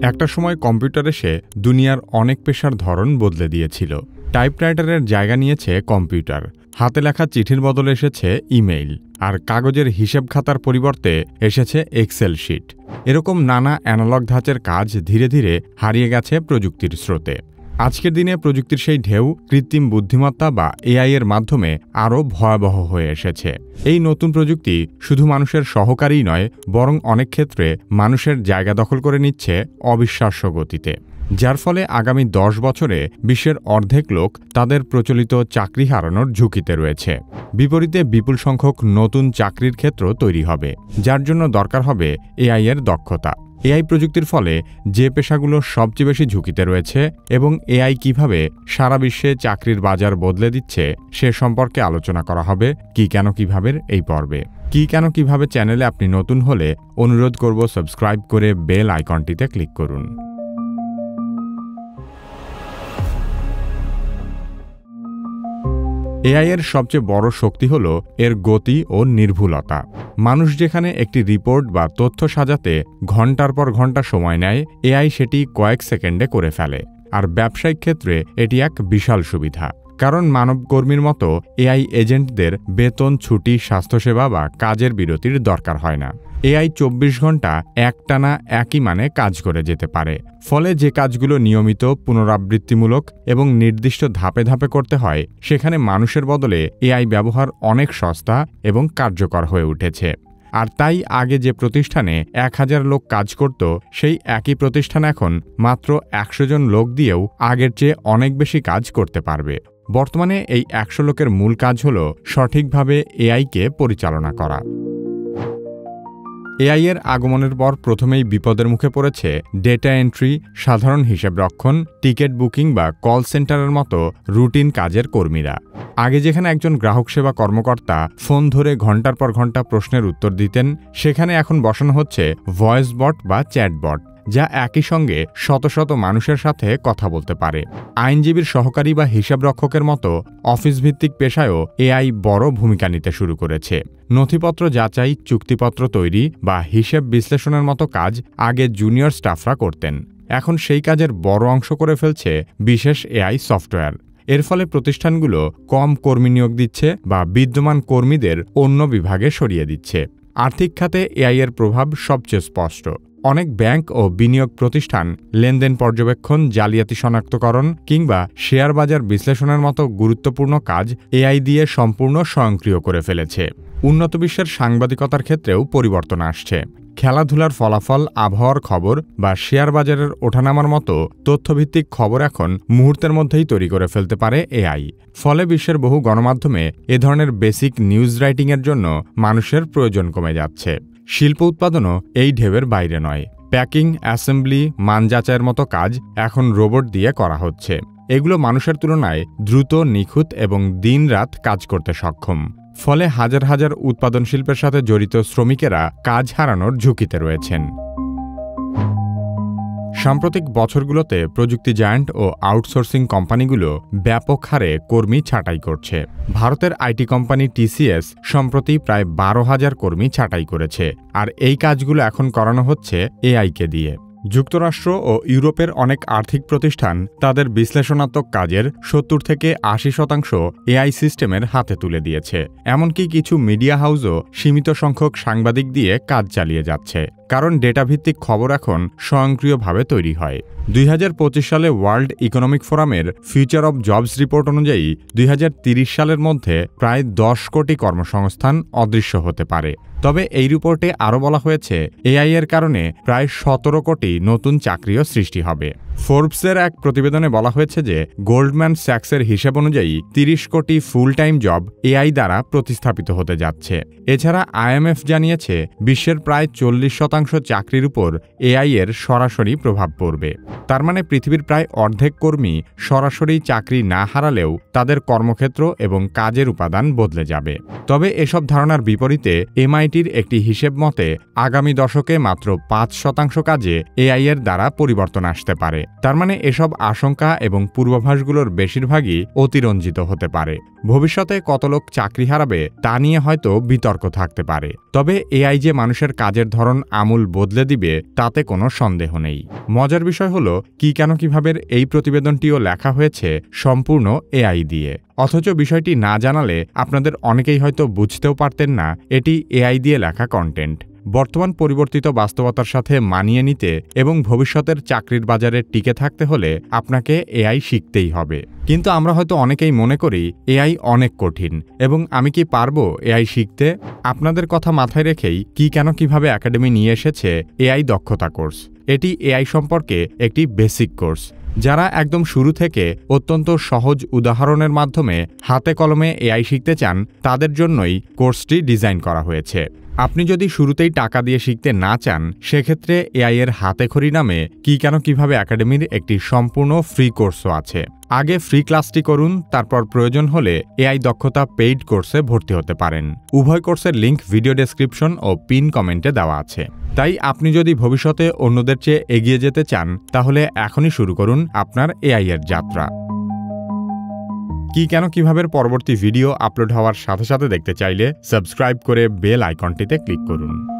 একটা সময় কম্পিউটার এসে দুনিয়ার অনেক পেশার ধরন বদলে দিয়েছিল। টাইপরাইটারের জায়গা নিয়েছে কম্পিউটার, হাতে লেখা চিঠির বদলে এসেছে ইমেইল, আর কাগজের হিসেব খাতার পরিবর্তে এসেছে এক্সেল শিট। এরকম নানা অ্যানালগ ধাঁচের কাজ ধীরে ধীরে হারিয়ে গেছে প্রযুক্তির স্রোতে। আজকের দিনে প্রযুক্তির সেই ঢেউ কৃত্রিম বুদ্ধিমত্তা বা এআই এর মাধ্যমে আরও ভয়াবহ হয়ে এসেছে। এই নতুন প্রযুক্তি শুধু মানুষের সহকারীই নয়, বরং অনেক ক্ষেত্রে মানুষের জায়গা দখল করে নিচ্ছে অবিশ্বাস্য গতিতে, যার ফলে আগামী 10 বছরে বিশ্বের অর্ধেক লোক তাদের প্রচলিত চাকরি হারানোর ঝুঁকিতে রয়েছে। বিপরীতে বিপুল সংখ্যক নতুন চাকরির ক্ষেত্র তৈরি হবে, যার জন্য দরকার হবে এআই এর দক্ষতা। এআই প্রযুক্তির ফলে যে পেশাগুলো সবচেয়ে বেশি ঝুঁকিতে রয়েছে এবং এআই কিভাবে সারা বিশ্বে চাকরির বাজার বদলে দিচ্ছে সে সম্পর্কে আলোচনা করা হবে কি কেন কিভাবে এই পর্বে। কি কেন কিভাবে চ্যানেলে আপনি নতুন হলে অনুরোধ করব সাবস্ক্রাইব করে বেল আইকনটিতে ক্লিক করুন। এআই এর সবচেয়ে বড় শক্তি হল এর গতি ও নির্ভুলতা। মানুষ যেখানে একটি রিপোর্ট বা তথ্য সাজাতে ঘন্টার পর ঘন্টা সময় নেয়, এআই সেটি কয়েক সেকেন্ডে করে ফেলে। আর ব্যবসায়িক ক্ষেত্রে এটি এক বিশাল সুবিধা, কারণ মানব কর্মীর মতো এআই এজেন্টদের বেতন, ছুটি, স্বাস্থ্যসেবা বা কাজের বিরতির দরকার হয় না। এআই 24 ঘন্টা একটানা একই মানে কাজ করে যেতে পারে। ফলে যে কাজগুলো নিয়মিত, পুনরাবৃত্তিমূলক এবং নির্দিষ্ট ধাপে ধাপে করতে হয়, সেখানে মানুষের বদলে এআই ব্যবহার অনেক সস্তা এবং কার্যকর হয়ে উঠেছে। আর তাই আগে যে প্রতিষ্ঠানে 1000 লোক কাজ করত, সেই একই প্রতিষ্ঠান এখন মাত্র 100 জন লোক দিয়েও আগের চেয়ে অনেক বেশি কাজ করতে পারবে। বর্তমানে এই 100 লোকের মূল কাজ হল সঠিকভাবে এআইকে পরিচালনা করা। এআই এর আগমনের পর প্রথমেই বিপদের মুখে পড়েছে ডেটা এন্ট্রি, সাধারণ হিসাব রক্ষণ, টিকিট বুকিং বা কল সেন্টারের মতো রুটিন কাজের কর্মীরা। আগে যেখানে একজন গ্রাহক সেবা কর্মকর্তা ফোন ধরে ঘন্টার পর ঘন্টা প্রশ্নের উত্তর দিতেন, সেখানে এখন বসানো হচ্ছে ভয়েস বট বা চ্যাটবট, যা একই সঙ্গে শত শত মানুষের সাথে কথা বলতে পারে। আইনজীবীর সহকারী বা হিসাবরক্ষকের মতো অফিস ভিত্তিক পেশায়ও এআই বড় ভূমিকা নিতে শুরু করেছে। নথিপত্র যাচাই, চুক্তিপত্র তৈরি বা হিসেব বিশ্লেষণের মতো কাজ আগে জুনিয়র স্টাফরা করতেন, এখন সেই কাজের বড় অংশ করে ফেলছে বিশেষ এআই সফটওয়্যার। এর ফলে প্রতিষ্ঠানগুলো কম কর্মী নিয়োগ দিচ্ছে বা বিদ্যমান কর্মীদের অন্য বিভাগে সরিয়ে দিচ্ছে। আর্থিক খাতে এআই এর প্রভাব সবচেয়ে স্পষ্ট। অনেক ব্যাংক ও বিনিয়োগ প্রতিষ্ঠান লেনদেন পর্যবেক্ষণ, জালিয়াতি শনাক্তকরণ কিংবা শেয়ার বাজার বিশ্লেষণের মতো গুরুত্বপূর্ণ কাজ এআই দিয়ে সম্পূর্ণ স্বয়ংক্রিয় করে ফেলেছে। উন্নত বিশ্বের সাংবাদিকতার ক্ষেত্রেও পরিবর্তন আসছে। খেলাধুলার ফলাফল, আবহাওয়ার খবর বা শেয়ার বাজারের ওঠানামার মতো তথ্যভিত্তিক খবর এখন মুহূর্তের মধ্যেই তৈরি করে ফেলতে পারে এআই। ফলে বিশ্বের বহু গণমাধ্যমে এ ধরনের বেসিক নিউজ রাইটিংয়ের জন্য মানুষের প্রয়োজন কমে যাচ্ছে। শিল্প উৎপাদনও এই ঢেউয়ের বাইরে নয়। প্যাকিং, অ্যাসেম্বলি, মান যাচাইয়ের মতো কাজ এখন রোবট দিয়ে করা হচ্ছে। এগুলো মানুষের তুলনায় দ্রুত, নিখুঁত এবং দিনরাত কাজ করতে সক্ষম। ফলে হাজার হাজার উৎপাদন শিল্পের সাথে জড়িত শ্রমিকেরা কাজ হারানোর ঝুঁকিতে রয়েছেন। সাম্প্রতিক বছরগুলোতে প্রযুক্তি জায়ান্ট ও আউটসোর্সিং কোম্পানিগুলো ব্যাপক হারে কর্মী ছাঁটাই করছে। ভারতের আইটি কোম্পানি টিসিএস সম্প্রতি প্রায় 12,000 কর্মী ছাঁটাই করেছে, আর এই কাজগুলো এখন করানো হচ্ছে এআইকে দিয়ে। যুক্তরাষ্ট্র ও ইউরোপের অনেক আর্থিক প্রতিষ্ঠান তাদের বিশ্লেষণাত্মক কাজের 70 থেকে 80% এআই সিস্টেমের হাতে তুলে দিয়েছে। এমনকি কিছু মিডিয়া হাউসও সীমিত সংখ্যক সাংবাদিক দিয়ে কাজ চালিয়ে যাচ্ছে, কারণ ডেটাভিত্তিক খবর এখন স্বয়ংক্রিয়ভাবে তৈরি হয়। 2025 সালে ওয়ার্ল্ড ইকোনমিক ফোরামের ফিউচার অব জবস রিপোর্ট অনুযায়ী 2030 সালের মধ্যে প্রায় 10 কোটি কর্মসংস্থান অদৃশ্য হতে পারে। তবে এই রিপোর্টে আরও বলা হয়েছে, এআই এর কারণে প্রায় 17 কোটি নতুন চাকরিও সৃষ্টি হবে। ফোর্বসের এক প্রতিবেদনে বলা হয়েছে যে গোল্ডম্যান স্যাক্সের হিসাব অনুযায়ী 30 কোটি ফুল টাইম জব এআই দ্বারা প্রতিস্থাপিত হতে যাচ্ছে। এছাড়া আইএমএফ জানিয়েছে বিশ্বের প্রায় 40% চাকরির উপর এআই এর সরাসরি প্রভাব পড়বে। তার মানে পৃথিবীর প্রায় অর্ধেক কর্মী সরাসরি চাকরি না হারালেও তাদের কর্মক্ষেত্র এবং কাজের উপাদান বদলে যাবে। তবে এসব ধারণার বিপরীতে এমআইটির একটি হিসেব মতে আগামী দশকে মাত্র 5% কাজে এআই এর দ্বারা পরিবর্তন আসতে পারে। তার মানে এসব আশঙ্কা এবং পূর্বাভাসগুলোর বেশিরভাগই অতিরঞ্জিত হতে পারে। ভবিষ্যতে কত লোক চাকরি হারাবে তা নিয়ে হয়তো বিতর্ক থাকতে পারে, তবে এআই যে মানুষের কাজের ধরন আমূল বদলে দিবে তাতে কোনো সন্দেহ নেই। মজার বিষয় হলো কেন কিভাবে এই প্রতিবেদনটিও লেখা হয়েছে সম্পূর্ণ এআই দিয়ে, অথচ বিষয়টি না জানালে আপনাদের অনেকেই হয়তো বুঝতেও পারতেন না এটি এআই দিয়ে লেখা কন্টেন্ট। বর্তমান পরিবর্তিত বাস্তবতার সাথে মানিয়ে নিতে এবং ভবিষ্যতের চাকরির বাজারে টিকে থাকতে হলে আপনাকে এআই শিখতেই হবে। কিন্তু আমরা হয়তো অনেকেই মনে করি এআই অনেক কঠিন এবং আমি কি পারবো এআই শিখতে? আপনাদের কথা মাথায় রেখেই কিভাবে একাডেমি নিয়ে এসেছে এআই দক্ষতা কোর্স। এটি এআই সম্পর্কে একটি বেসিক কোর্স। যারা একদম শুরু থেকে অত্যন্ত সহজ উদাহরণের মাধ্যমে হাতে কলমে এআই শিখতে চান তাদের জন্যই কোর্সটি ডিজাইন করা হয়েছে। আপনি যদি শুরুতেই টাকা দিয়ে শিখতে না চান, সেক্ষেত্রে এআই এর হাতেখড়ি নামে কিভাবে একাডেমির একটি সম্পূর্ণ ফ্রি কোর্সও আছে। আগে ফ্রি ক্লাসটি করুন, তারপর প্রয়োজন হলে এআই দক্ষতা পেইড কোর্সে ভর্তি হতে পারেন। উভয় কোর্সের লিঙ্ক ভিডিও ডেসক্রিপশন ও পিন কমেন্টে দেওয়া আছে। তাই আপনি যদি ভবিষ্যতে অন্যদের চেয়ে এগিয়ে যেতে চান তাহলে এখনই শুরু করুন আপনার এআই এর যাত্রা। কিভাবে পরবর্তী ভিডিও আপলোড হওয়ার সাথে সাথে দেখতে চাইলে সাবস্ক্রাইব করে বেল আইকনটিতে ক্লিক করুন।